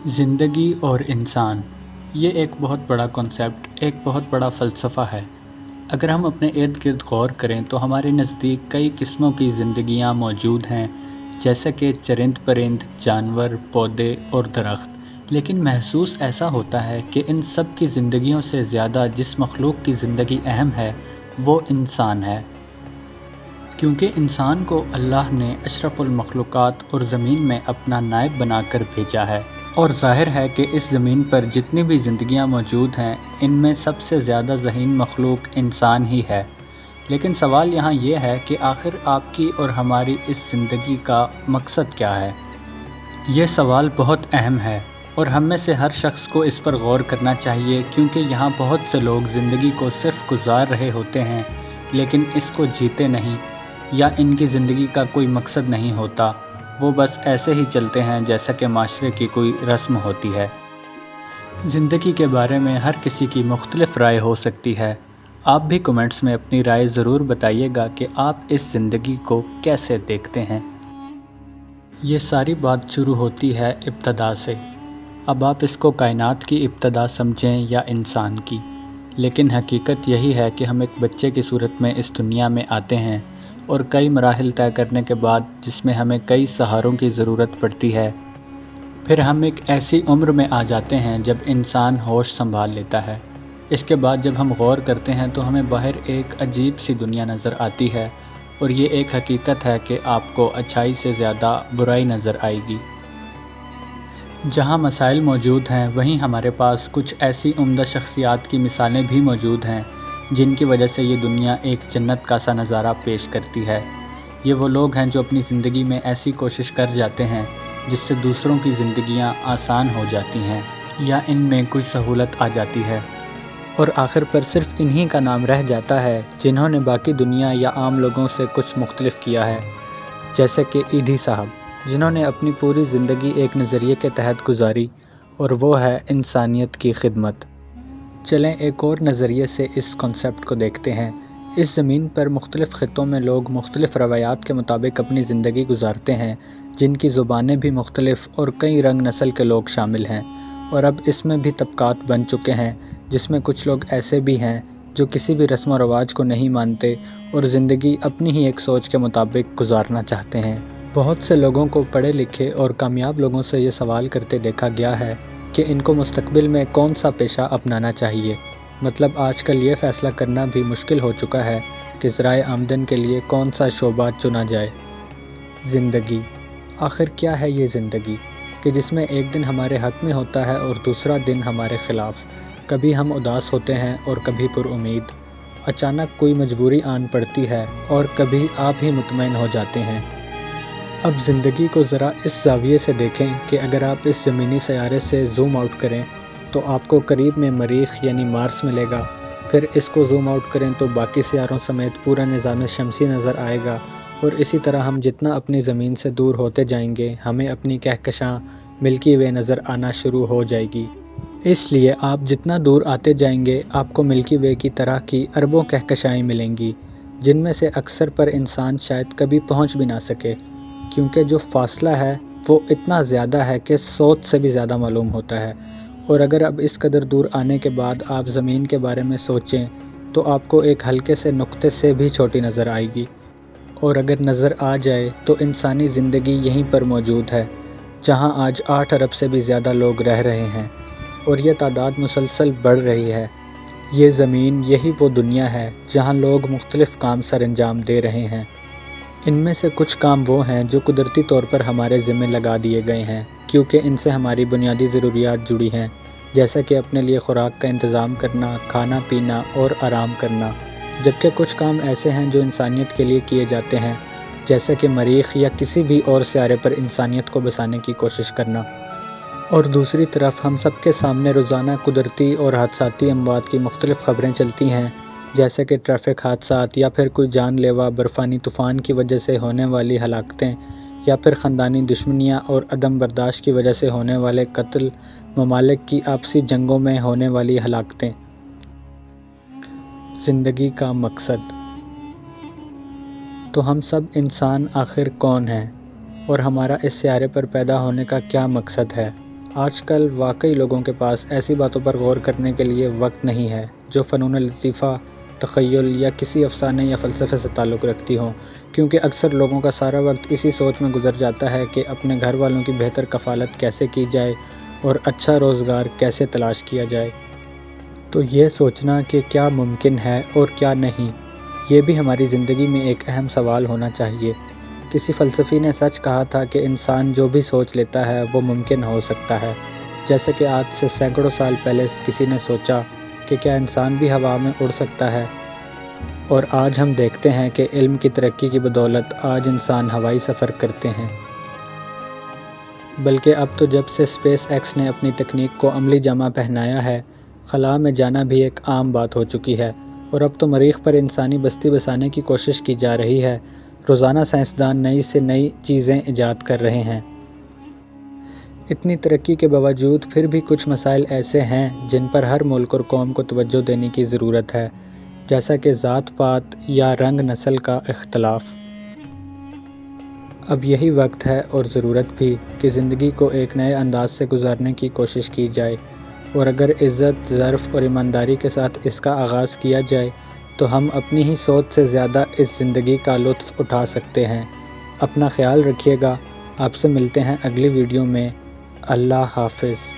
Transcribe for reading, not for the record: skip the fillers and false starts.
زندگی اور انسان، یہ ایک بہت بڑا کنسیپٹ، ایک بہت بڑا فلسفہ ہے۔ اگر ہم اپنے ارد گرد غور کریں تو ہمارے نزدیک کئی قسموں کی زندگیاں موجود ہیں، جیسے کہ چرند پرند، جانور، پودے اور درخت۔ لیکن محسوس ایسا ہوتا ہے کہ ان سب کی زندگیوں سے زیادہ جس مخلوق کی زندگی اہم ہے وہ انسان ہے، کیونکہ انسان کو اللہ نے اشرف المخلوقات اور زمین میں اپنا نائب بنا کر بھیجا ہے۔ اور ظاہر ہے کہ اس زمین پر جتنی بھی زندگیاں موجود ہیں ان میں سب سے زیادہ ذہین مخلوق انسان ہی ہے۔ لیکن سوال یہاں یہ ہے کہ آخر آپ کی اور ہماری اس زندگی کا مقصد کیا ہے؟ یہ سوال بہت اہم ہے اور ہم میں سے ہر شخص کو اس پر غور کرنا چاہیے، کیونکہ یہاں بہت سے لوگ زندگی کو صرف گزار رہے ہوتے ہیں لیکن اس کو جیتے نہیں، یا ان کی زندگی کا کوئی مقصد نہیں ہوتا، وہ بس ایسے ہی چلتے ہیں جیسا کہ معاشرے کی کوئی رسم ہوتی ہے۔ زندگی کے بارے میں ہر کسی کی مختلف رائے ہو سکتی ہے۔ آپ بھی کمنٹس میں اپنی رائے ضرور بتائیے گا کہ آپ اس زندگی کو کیسے دیکھتے ہیں۔ یہ ساری بات شروع ہوتی ہے ابتدا سے۔ اب آپ اس کو کائنات کی ابتدا سمجھیں یا انسان کی، لیکن حقیقت یہی ہے کہ ہم ایک بچے کی صورت میں اس دنیا میں آتے ہیں اور کئی مراحل طے کرنے کے بعد، جس میں ہمیں کئی سہاروں کی ضرورت پڑتی ہے، پھر ہم ایک ایسی عمر میں آ جاتے ہیں جب انسان ہوش سنبھال لیتا ہے۔ اس کے بعد جب ہم غور کرتے ہیں تو ہمیں باہر ایک عجیب سی دنیا نظر آتی ہے، اور یہ ایک حقیقت ہے کہ آپ کو اچھائی سے زیادہ برائی نظر آئے گی۔ جہاں مسائل موجود ہیں وہیں ہمارے پاس کچھ ایسی عمدہ شخصیات کی مثالیں بھی موجود ہیں جن کی وجہ سے یہ دنیا ایک جنت کا سا نظارہ پیش کرتی ہے۔ یہ وہ لوگ ہیں جو اپنی زندگی میں ایسی کوشش کر جاتے ہیں جس سے دوسروں کی زندگیاں آسان ہو جاتی ہیں یا ان میں کوئی سہولت آ جاتی ہے، اور آخر پر صرف انہی کا نام رہ جاتا ہے جنہوں نے باقی دنیا یا عام لوگوں سے کچھ مختلف کیا ہے، جیسے کہ ایدھی صاحب، جنہوں نے اپنی پوری زندگی ایک نظریے کے تحت گزاری، اور وہ ہے انسانیت کی خدمت۔ چلیں ایک اور نظریے سے اس کنسیپٹ کو دیکھتے ہیں۔ اس زمین پر مختلف خطوں میں لوگ مختلف روایات کے مطابق اپنی زندگی گزارتے ہیں، جن کی زبانیں بھی مختلف اور کئی رنگ نسل کے لوگ شامل ہیں، اور اب اس میں بھی طبقات بن چکے ہیں، جس میں کچھ لوگ ایسے بھی ہیں جو کسی بھی رسم و رواج کو نہیں مانتے اور زندگی اپنی ہی ایک سوچ کے مطابق گزارنا چاہتے ہیں۔ بہت سے لوگوں کو پڑھے لکھے اور کامیاب لوگوں سے یہ سوال کرتے دیکھا گیا ہے کہ ان کو مستقبل میں کون سا پیشہ اپنانا چاہیے۔ مطلب آج کل یہ فیصلہ کرنا بھی مشکل ہو چکا ہے کہ ذرائع آمدن کے لیے کون سا شعبہ چنا جائے۔ زندگی، آخر کیا ہے یہ زندگی کہ جس میں ایک دن ہمارے حق میں ہوتا ہے اور دوسرا دن ہمارے خلاف؟ کبھی ہم اداس ہوتے ہیں اور کبھی پر امید، اچانک کوئی مجبوری آن پڑتی ہے اور کبھی آپ ہی مطمئن ہو جاتے ہیں۔ اب زندگی کو ذرا اس زاویے سے دیکھیں کہ اگر آپ اس زمینی سیارے سے زوم آؤٹ کریں تو آپ کو قریب میں مریخ یعنی مارس ملے گا، پھر اس کو زوم آؤٹ کریں تو باقی سیاروں سمیت پورا نظام شمسی نظر آئے گا، اور اسی طرح ہم جتنا اپنی زمین سے دور ہوتے جائیں گے ہمیں اپنی کہکشاں ملکی وے نظر آنا شروع ہو جائے گی۔ اس لیے آپ جتنا دور آتے جائیں گے آپ کو ملکی وے کی طرح کی اربوں کہکشائیں ملیں گی، جن میں سے اکثر پر انسان شاید کبھی پہنچ بھی نہ سکے، کیونکہ جو فاصلہ ہے وہ اتنا زیادہ ہے کہ سوچ سے بھی زیادہ معلوم ہوتا ہے۔ اور اگر اب اس قدر دور آنے کے بعد آپ زمین کے بارے میں سوچیں تو آپ کو ایک ہلکے سے نقطے سے بھی چھوٹی نظر آئے گی، اور اگر نظر آ جائے تو انسانی زندگی یہیں پر موجود ہے، جہاں آج 8 ارب سے بھی زیادہ لوگ رہ رہے ہیں، اور یہ تعداد مسلسل بڑھ رہی ہے۔ یہ زمین، یہی وہ دنیا ہے جہاں لوگ مختلف کام سر انجام دے رہے ہیں۔ ان میں سے کچھ کام وہ ہیں جو قدرتی طور پر ہمارے ذمہ لگا دیے گئے ہیں، کیونکہ ان سے ہماری بنیادی ضروریات جڑی ہیں، جیسا کہ اپنے لیے خوراک کا انتظام کرنا، کھانا پینا اور آرام کرنا، جبکہ کچھ کام ایسے ہیں جو انسانیت کے لیے کیے جاتے ہیں، جیسا کہ مریخ یا کسی بھی اور سیارے پر انسانیت کو بسانے کی کوشش کرنا۔ اور دوسری طرف ہم سب کے سامنے روزانہ قدرتی اور حادثاتی اموات کی مختلف خبریں چلتی ہیں، جیسے کہ ٹریفک حادثات، یا پھر کوئی جان لیوا برفانی طوفان کی وجہ سے ہونے والی ہلاکتیں، یا پھر خاندانی دشمنیاں اور عدم برداشت کی وجہ سے ہونے والے قتل، ممالک کی آپسی جنگوں میں ہونے والی ہلاکتیں۔ زندگی کا مقصد، تو ہم سب انسان آخر کون ہیں، اور ہمارا اس سیارے پر پیدا ہونے کا کیا مقصد ہے؟ آج کل واقعی لوگوں کے پاس ایسی باتوں پر غور کرنے کے لیے وقت نہیں ہے جو فنون لطیفہ، تخیل یا کسی افسانے یا فلسفے سے تعلق رکھتی ہوں، کیونکہ اکثر لوگوں کا سارا وقت اسی سوچ میں گزر جاتا ہے کہ اپنے گھر والوں کی بہتر کفالت کیسے کی جائے اور اچھا روزگار کیسے تلاش کیا جائے۔ تو یہ سوچنا کہ کیا ممکن ہے اور کیا نہیں، یہ بھی ہماری زندگی میں ایک اہم سوال ہونا چاہیے۔ کسی فلسفی نے سچ کہا تھا کہ انسان جو بھی سوچ لیتا ہے وہ ممکن ہو سکتا ہے، جیسے کہ آج سے سینکڑوں سال پہلے کسی نے سوچا کہ کیا انسان بھی ہوا میں اڑ سکتا ہے، اور آج ہم دیکھتے ہیں کہ علم کی ترقی کی بدولت آج انسان ہوائی سفر کرتے ہیں۔ بلکہ اب تو جب سے اسپیس ایکس نے اپنی تکنیک کو عملی جامہ پہنایا ہے، خلا میں جانا بھی ایک عام بات ہو چکی ہے، اور اب تو مریخ پر انسانی بستی بسانے کی کوشش کی جا رہی ہے۔ روزانہ سائنسدان نئی سے نئی چیزیں ایجاد کر رہے ہیں۔ اتنی ترقی کے باوجود پھر بھی کچھ مسائل ایسے ہیں جن پر ہر ملک اور قوم کو توجہ دینے کی ضرورت ہے، جیسا کہ ذات پات یا رنگ نسل کا اختلاف۔ اب یہی وقت ہے اور ضرورت بھی کہ زندگی کو ایک نئے انداز سے گزارنے کی کوشش کی جائے، اور اگر عزت، ظرف اور ایمانداری کے ساتھ اس کا آغاز کیا جائے تو ہم اپنی ہی سوچ سے زیادہ اس زندگی کا لطف اٹھا سکتے ہیں۔ اپنا خیال رکھیے گا۔ آپ سے ملتے ہیں اگلی ویڈیو میں۔ اللہ حافظ۔